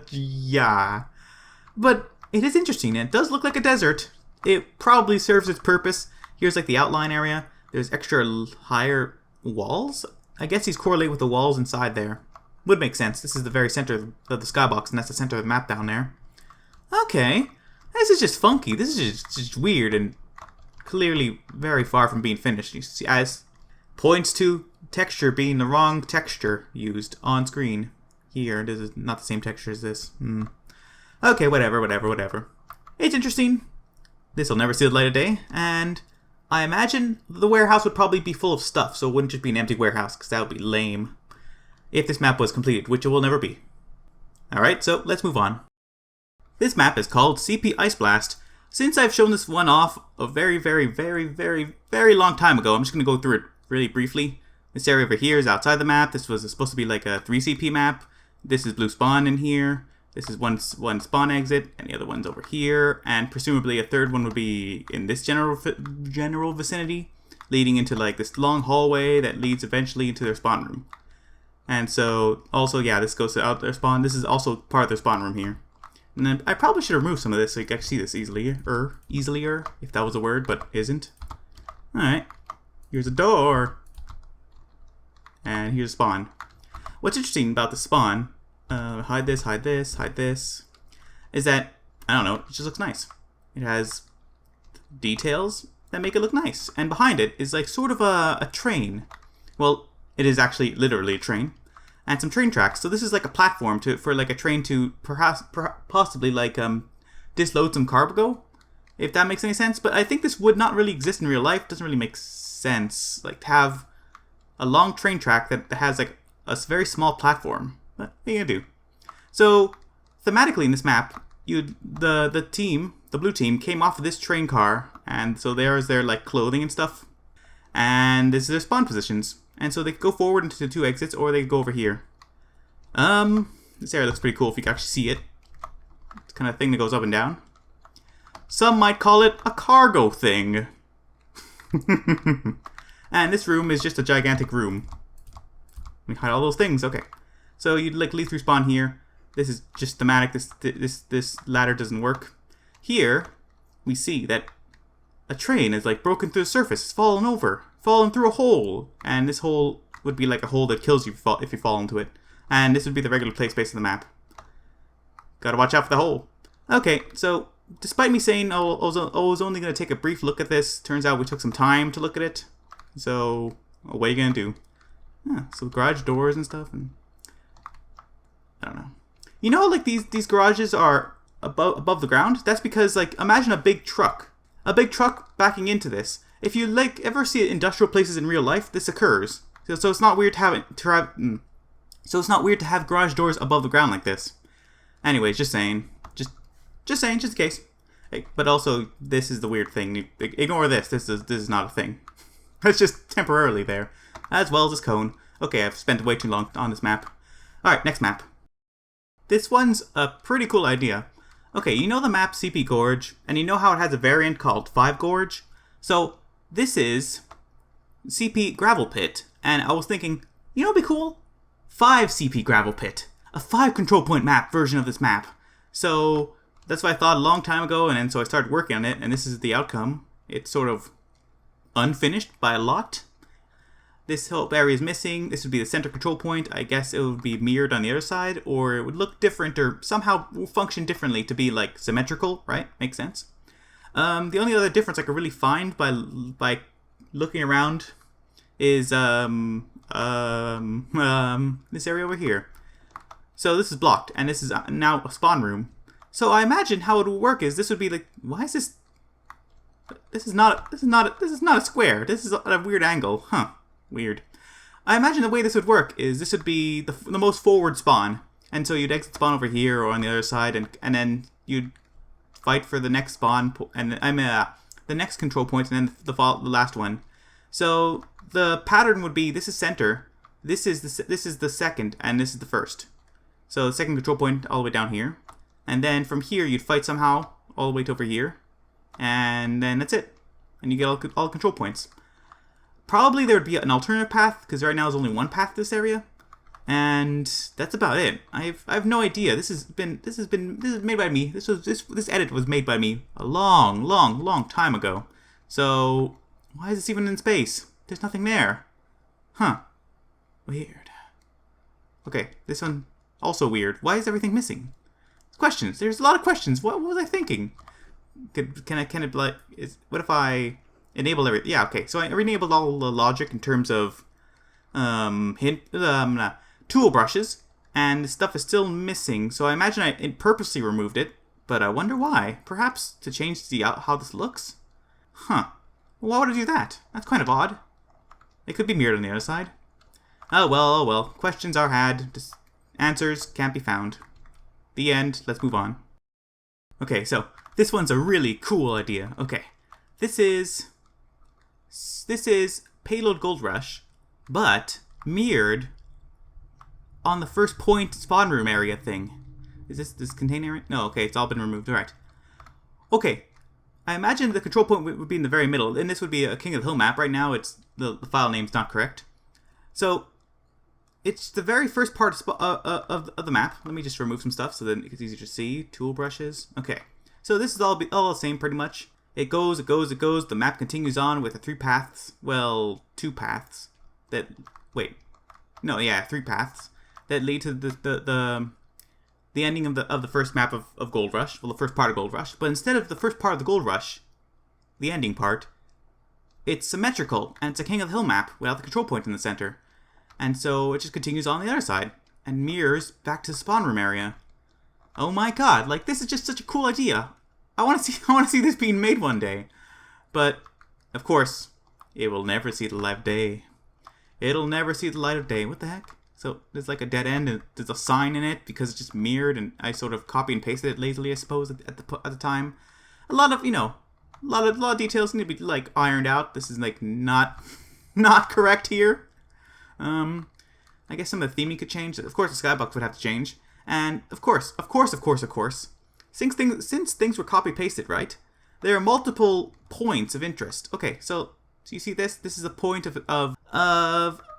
Yeah. But it is interesting, and it does look like a desert. It probably serves its purpose. Here's, like, the outline area. There's extra higher walls. I guess these correlate with the walls inside there. Would make sense. This is the very center of the skybox, and that's the center of the map down there. Okay. This is just funky. This is just weird, and clearly very far from being finished. You see, as points to texture being the wrong texture used on screen. Here, this is not the same texture as this. Okay, whatever. It's interesting. This will never see the light of day, and I imagine the warehouse would probably be full of stuff, so it wouldn't just be an empty warehouse, because that would be lame if this map was completed, which it will never be. Alright, so let's move on. This map is called CP Ice Blast. Since I've shown this one off a very long time ago, I'm just going to go through it really briefly. This area over here is outside the map. This was supposed to be like a 3CP map. This is blue spawn in here. This is one spawn exit, and the other one's over here. And presumably a third one would be in this general vicinity, leading into like this long hallway that leads eventually into their spawn room. And so, also, yeah, this goes to out their spawn. This is also part of their spawn room here. And then I probably should remove some of this so you can actually see this easilier, if that was a word, but isn't. Alright, here's a door. And here's a spawn. What's interesting about the spawn, hide this, is that, I don't know, it just looks nice. It has details that make it look nice. And behind it is like sort of a train. Well, it is actually literally a train. And some train tracks. So this is like a platform for like a train to perhaps possibly like disload some cargo, if that makes any sense. But I think this would not really exist in real life. It doesn't really make sense, like, to have a long train track that has like a very small platform. But what are you gonna do? So thematically in this map, the blue team came off of this train car, and so there's their like clothing and stuff, and this is their spawn positions. And so they could go forward into the 2 exits, or they could go over here. This area looks pretty cool if you can actually see it. It's kind of thing that goes up and down. Some might call it a cargo thing. And this room is just a gigantic room. Let me hide all those things. Okay. So you'd like lead through spawn here. This is just thematic. This ladder doesn't work. Here, we see that a train is like broken through the surface. It's fallen through a hole. And this hole would be like a hole that kills you if you fall into it. And this would be the regular play space of the map. Gotta watch out for the hole. Okay, so despite me saying I was only going to take a brief look at this, turns out we took some time to look at it. So, what are you going to do? Yeah, so garage doors and stuff, and I don't know. You know, like these garages are above the ground? That's because, like, imagine a big truck backing into this. If you like ever see industrial places in real life, this occurs. So it's not weird to have garage doors above the ground like this. Anyways, just saying. Just saying, just in case. Hey, but also, this is the weird thing. Ignore this. This is not a thing. It's just temporarily there. As well as this cone. Okay, I've spent way too long on this map. Alright, next map. This one's a pretty cool idea. Okay, you know the map CP Gorge, and you know how it has a variant called 5 Gorge? So, this is CP Gravel Pit, and I was thinking, you know what would be cool? 5 CP Gravel Pit. A 5 control point map version of this map. So, that's what I thought a long time ago, and then so I started working on it, and this is the outcome. It's sort of unfinished by a lot. This whole area is missing. This would be the center control point. I guess it would be mirrored on the other side, or it would look different, or somehow function differently to be like symmetrical, right? Makes sense. The only other difference I could really find by looking around is this area over here. So this is blocked, and this is now a spawn room. So I imagine how it would work is this would be like, why is this? This is not a square. This is at a weird angle, huh? Weird. I imagine the way this would work is this would be the most forward spawn, and so you'd exit spawn over here or on the other side, and then you'd fight for the next spawn, and the next control point, and then the last one. So the pattern would be: this is center, this is the second, and this is the first. So the second control point all the way down here, and then from here you'd fight somehow all the way to over here, and then that's it, and you get all control points. Probably there would be an alternative path, because right now there's only one path to this area, and that's about it. I have no idea. This is made by me. This edit was made by me a long time ago. So why is this even in space? There's nothing there. Huh. Weird. Okay, this one also weird. Why is everything missing? Questions. There's a lot of questions. What was I thinking? What if I enable everything? Yeah, okay. So I enabled all the logic in terms of tool brushes, and the stuff is still missing. So I imagine I purposely removed it, but I wonder why. Perhaps to change how this looks? Huh. Why would I do that? That's kind of odd. It could be mirrored on the other side. Oh well. Questions are had. Just answers can't be found. The end. Let's move on. Okay, so this one's a really cool idea. Okay. This is Payload Gold Rush, but mirrored on the first point spawn room area thing. Is this contain area? No, okay, it's all been removed. Alright. Okay. I imagine the control point would be in the very middle, and this would be a King of the Hill map. Right now, it's the file name's not correct. So it's the very first part of the map. Let me just remove some stuff so then it's easier to see. Tool brushes. Okay. So this is all the same pretty much. It goes. The map continues on with the 3 paths. Well, 2 paths. Three paths that lead to the ending of the first map of Gold Rush. Well, the first part of Gold Rush. But instead of the first part of the Gold Rush, the ending part, it's symmetrical, and it's a King of the Hill map without the control point in the center. And so it just continues on the other side and mirrors back to the spawn room area. Oh my god, like this is just such a cool idea. I want to see this being made one day. But of course, it will never see the light of day. It'll never see the light of day. What the heck? So there's like a dead end, and there's a sign in it because it's just mirrored, and I sort of copy and pasted it lazily, I suppose, at the time. A lot of details need to be like ironed out. This is like not correct here. I guess some of the theming could change. Of course, the skybox would have to change, and of course, since things were copy pasted, right? There are multiple points of interest. Okay, so you see this? This is a point of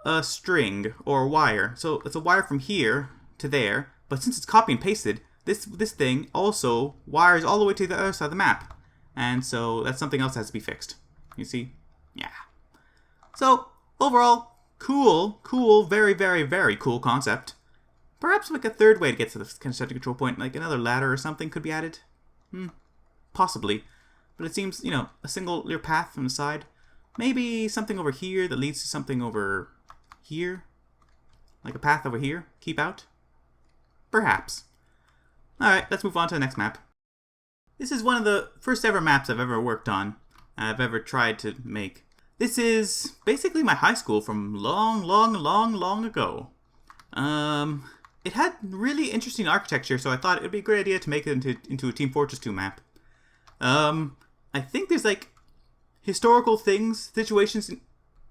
a string or wire. So it's a wire from here to there, but since it's copy and pasted, this thing also wires all the way to the other side of the map. And so that's something else that has to be fixed. You see? Yeah. So overall, cool, very, very, very cool concept. Perhaps like a third way to get to this kind of center control point, like another ladder or something could be added. Possibly. But it seems, a single clear path from the side. Maybe something over here that leads to something over here. Like a path over here. Keep out. Perhaps. Alright, let's move on to the next map. This is one of the first ever maps I've ever worked on. I've ever tried to make. This is basically my high school from long ago. it had really interesting architecture, so I thought it would be a great idea to make it into a Team Fortress 2 map. I think there's like historical things, situations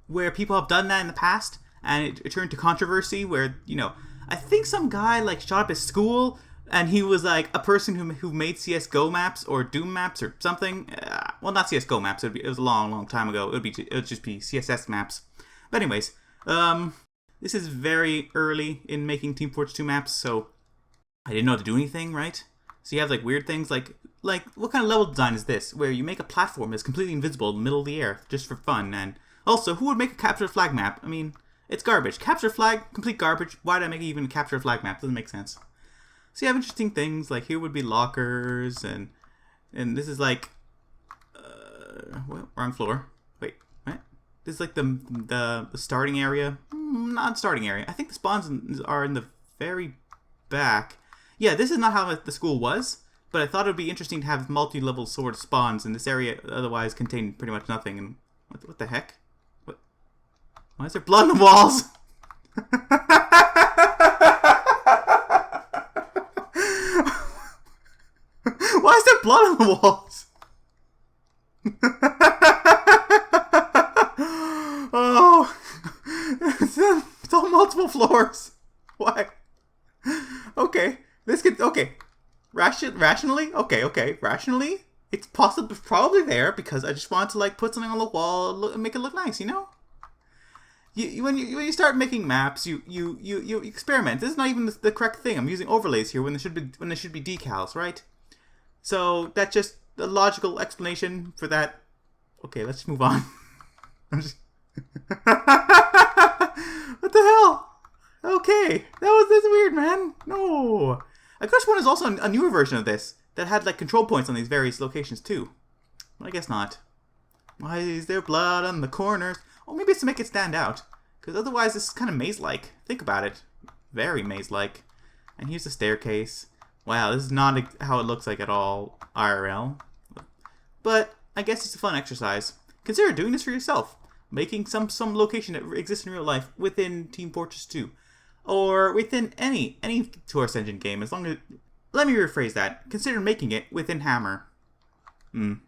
where people have done that in the past, and it turned to controversy where, you know, I think some guy like shot up his school, and he was like a person who made CSGO maps or Doom maps or something. Well, not CSGO maps. It was a long time ago. It would just be CSS maps. But anyways, this is very early in making Team Fortress 2 maps, so I didn't know how to do anything, right? So you have like weird things like what kind of level design is this? Where you make a platform that's completely invisible in the middle of the air just for fun. And also, who would make a capture the flag map? I mean, it's garbage. Capture flag, complete garbage. Why did I make even a capture the flag map? Doesn't make sense. So you have interesting things like here would be lockers and this is like wrong floor. Wait, what? This is like the starting area. Not starting area. I think the spawns are in the very back. Yeah, this is not how the school was, but I thought it would be interesting to have multi-level sort of spawns in this area. Otherwise, contained pretty much nothing. And what the heck? What? Why is there blood on the walls? Why is there blood on the walls? Oh, it's on multiple floors. Why? Okay. This could, okay, rationally, okay, rationally, it's probably there because I just want to like put something on the wall and make it look nice, you know. When you start making maps, you experiment. This is not even the correct thing. I'm using overlays here when there should be decals, right? So that's just the logical explanation for that. Okay, let's move on. What the hell? Okay, that's weird, man. No. I guess one is also a newer version of this that had like control points on these various locations too. Well, I guess not. Why is there blood on the corners? Oh, maybe it's to make it stand out. Because otherwise this is kind of maze-like. Think about it. Very maze-like. And here's the staircase. Wow, this is not how it looks like at all IRL. But I guess it's a fun exercise. Consider doing this for yourself. Making some location that exists in real life within Team Fortress 2. Or within any Source Engine game, as long as... Let me rephrase that. Consider making it within Hammer. What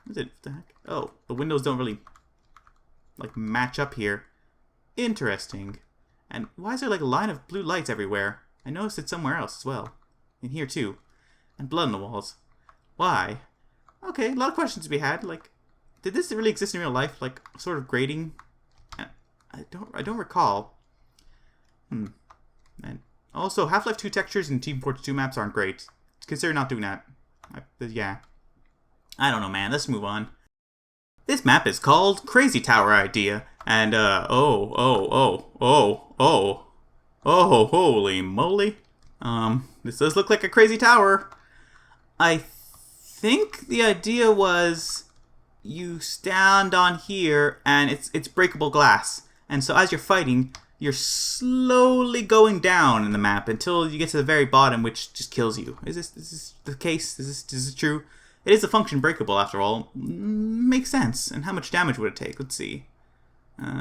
is it? What the heck? Oh, the windows don't really, like, match up here. Interesting. And why is there, like, a line of blue lights everywhere? I noticed it somewhere else as well. In here, too. And blood on the walls. Why? Okay, a lot of questions to be had. Like, did this really exist in real life? Like, sort of grading? I don't recall. And also, Half-Life 2 textures and Team Fortress 2 maps aren't great. Consider not doing that. Yeah. I don't know, man. Let's move on. This map is called Crazy Tower Idea. And, holy moly. This does look like a crazy tower. I think the idea was you stand on here and it's breakable glass. And so as you're fighting, you're slowly going down in the map until you get to the very bottom, which just kills you. Is this the case? Is this true? It is a function breakable after all. Makes sense. And how much damage would it take? Let's see.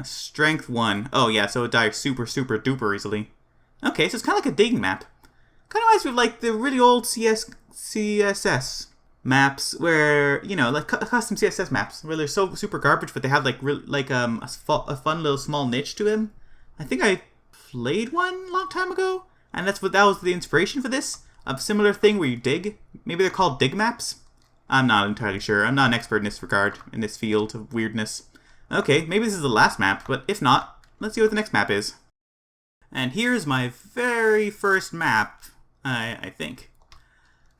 Strength 1. Oh yeah, so it dies super duper easily. Okay, so it's kind of like a digging map. Kind of reminds me of like the really old CSS maps where, you know, like custom CSS maps where they're so super garbage, but they have like a fun little small niche to them. I think I played one a long time ago, and that was the inspiration for this. A similar thing where you dig. Maybe they're called dig maps. I'm not entirely sure. I'm not an expert in this regard, in this field of weirdness. Okay, maybe this is the last map, but if not, let's see what the next map is. And here's my very first map, I think.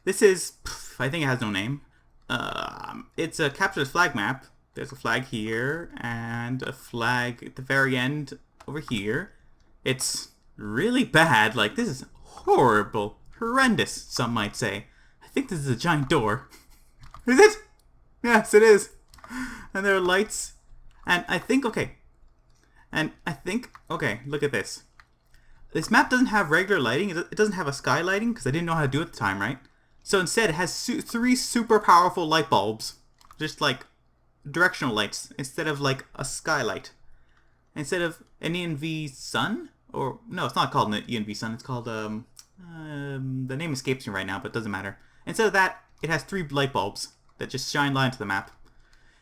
This is, I think it has no name. It's a capture the flag map. There's a flag here, and a flag at the very end over here. It's really bad. Like, this is horrible. Horrendous, some might say. I think this is a giant door. Is it? Yes, it is. And there are lights. And I think, okay. Look at this. This map doesn't have regular lighting. It doesn't have a sky lighting because I didn't know how to do it at the time, right? So instead, it has 3 super powerful light bulbs. Just like directional lights instead of like a skylight. Instead of an ENV sun? Or, no, it's not called an ENV sun. It's called, The name escapes me right now, but it doesn't matter. Instead of that, it has 3 light bulbs that just shine light into the map.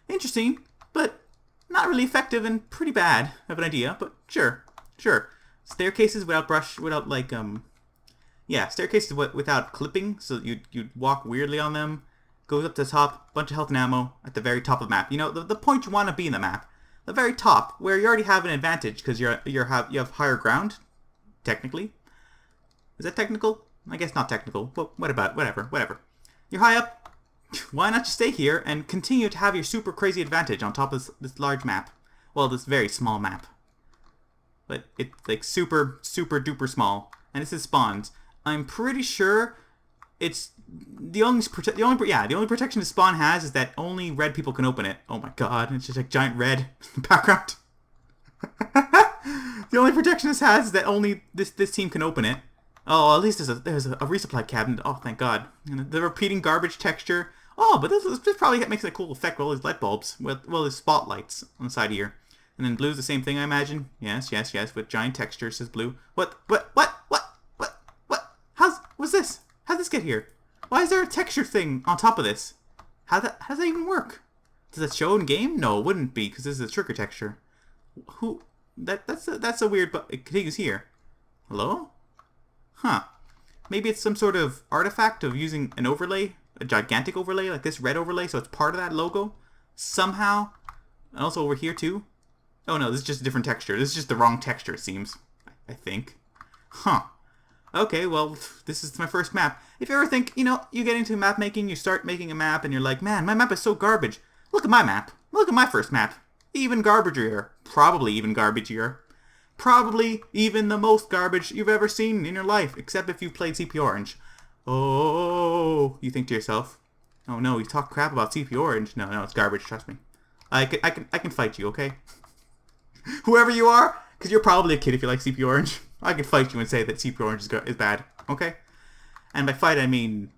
Interesting, but not really effective and pretty bad of an idea, but sure. Staircases without staircases without clipping, so you'd walk weirdly on them. Goes up to the top, bunch of health and ammo at the very top of the map. You know, the point you want to be in the map. The very top, where you already have an advantage because you have higher ground, technically. Is that technical? I guess not technical, but whatever. You're high up. Why not just stay here and continue to have your super crazy advantage on top of this large map? Well, this very small map. But it's like super duper small. And this is spawns. I'm pretty sure it's the only protection the spawn has is that only red people can open it. Oh my god, it's just like giant red in the background. The only protection this has is that only this team can open it. Oh, at least there's a resupply cabinet. Oh, thank God. And the repeating garbage texture. Oh, but this probably makes a cool effect with all these light bulbs. Well, there's spotlights on the side here. And then blue's the same thing, I imagine. Yes, with giant texture, says blue. What? What's this? How'd this get here? Why is there a texture thing on top of this? How does that even work? Does it show in game? No, it wouldn't be, because this is a trigger texture. That's a weird, but it continues here. Hello? Huh. Maybe it's some sort of artifact of using an overlay, a gigantic overlay, like this red overlay, so it's part of that logo. Somehow. And also over here too. Oh no, this is just a different texture. This is just the wrong texture, it seems. I think. Huh. Okay, well, this is my first map. If you ever think, you get into map making, you start making a map, and you're like, man, my map is so garbage. Look at my map. Look at my first map. Even garbageier. Probably even garbageier. Probably even the most garbage you've ever seen in your life, except if you played CP Orange. Oh, you think to yourself, oh no, you talk crap about CP Orange. No, it's garbage, trust me. I can fight you, okay? Whoever you are, because you're probably a kid if you like CP Orange. I can fight you and say that CP Orange is bad, okay? And by fight, I mean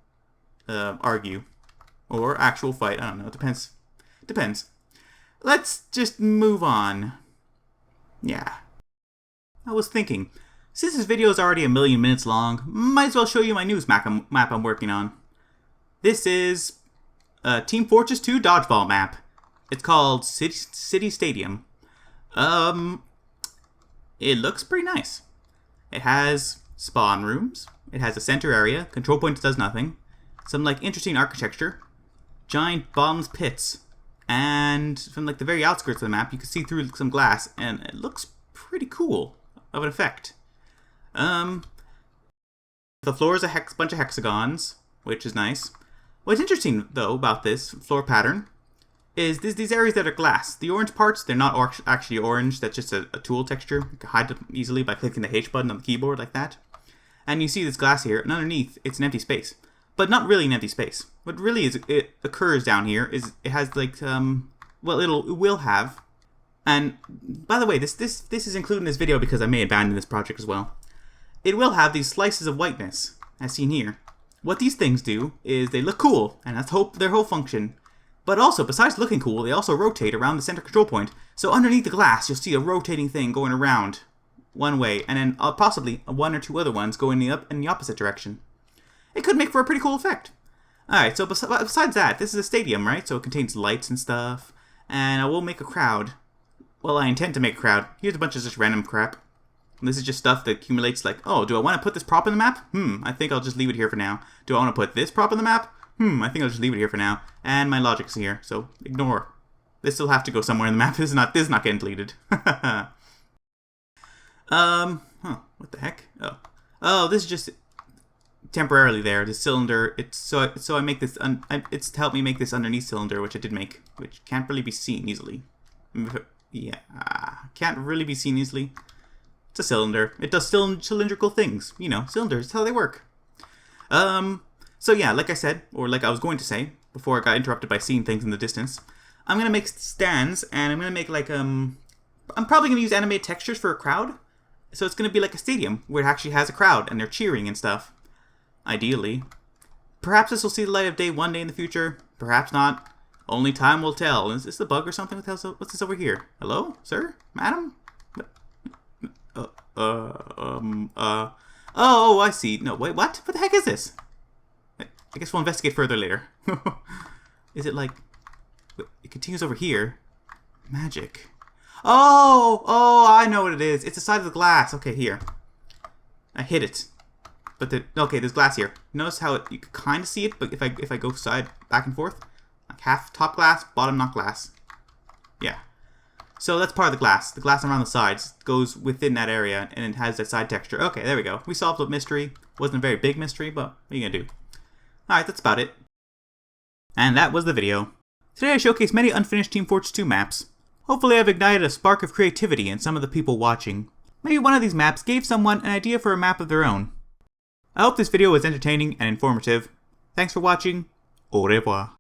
argue. Or actual fight, I don't know, it depends. Let's just move on. Yeah. I was thinking, since this video is already 1,000,000 minutes long, might as well show you my newest map I'm working on. This is a Team Fortress 2 Dodgeball map. It's called City Stadium. It looks pretty nice. It has spawn rooms. It has a center area. Control point does nothing. Some interesting architecture. Giant bottomless pits. And from the very outskirts of the map, you can see through some glass, and it looks pretty cool of an effect. The floor is a bunch of hexagons, which is nice. What's interesting though about this floor pattern is these areas that are glass. The orange parts, they're not actually orange. That's just a tool texture. You can hide them easily by clicking the H button on the keyboard like that. And you see this glass here, and underneath it's an empty space. But not really an empty space. What really it occurs down here is it has it will have. And by the way, this is included in this video because I may abandon this project as well. It will have these slices of whiteness, as seen here. What these things do is they look cool, and that's their whole function. But also, besides looking cool, they also rotate around the center control point. So underneath the glass, you'll see a rotating thing going around one way, and then possibly one or two other ones going in the opposite direction. It could make for a pretty cool effect. Alright, so besides that, this is a stadium, right? So it contains lights and stuff, and I will make a crowd. Well, I intend to make a crowd. Here's a bunch of just random crap. And this is just stuff that accumulates oh, do I want to put this prop in the map? I think I'll just leave it here for now. Do I want to put this prop in the map? I think I'll just leave it here for now. And my logic's here, so ignore. This will have to go somewhere in the map. This is not getting deleted. What the heck? Oh, this is just temporarily there. The cylinder. It's so I make this. It's to help me make this underneath cylinder, which I did make, which can't really be seen easily. Yeah, can't really be seen easily. It's a cylinder. It does cylindrical things. Cylinders. That's how they work. So yeah, like I said, or like I was going to say, before I got interrupted by seeing things in the distance, I'm going to make stands, and I'm going to make I'm probably going to use animated textures for a crowd. So it's going to be like a stadium, where it actually has a crowd, and they're cheering and stuff. Ideally. Perhaps this will see the light of day one day in the future. Perhaps not. Only time will tell. Is this a bug or something? What's this over here? Hello? Sir? Madam? Oh, I see. No, wait, what? What the heck is this? I guess we'll investigate further later. Is it like... It continues over here. Magic. Oh, I know what it is. It's the side of the glass. Okay, here. I hit it. But okay, there's glass here. Notice how you can kind of see it, but if I go back and forth, like half top glass, bottom not glass. Yeah. So that's part of the glass. The glass around the sides goes within that area, and it has that side texture. Okay, there we go. We solved the mystery. Wasn't a very big mystery, but what are you gonna do? Alright, that's about it. And that was the video. Today I showcased many unfinished Team Fortress 2 maps. Hopefully I've ignited a spark of creativity in some of the people watching. Maybe one of these maps gave someone an idea for a map of their own. I hope this video was entertaining and informative. Thanks for watching. Au revoir.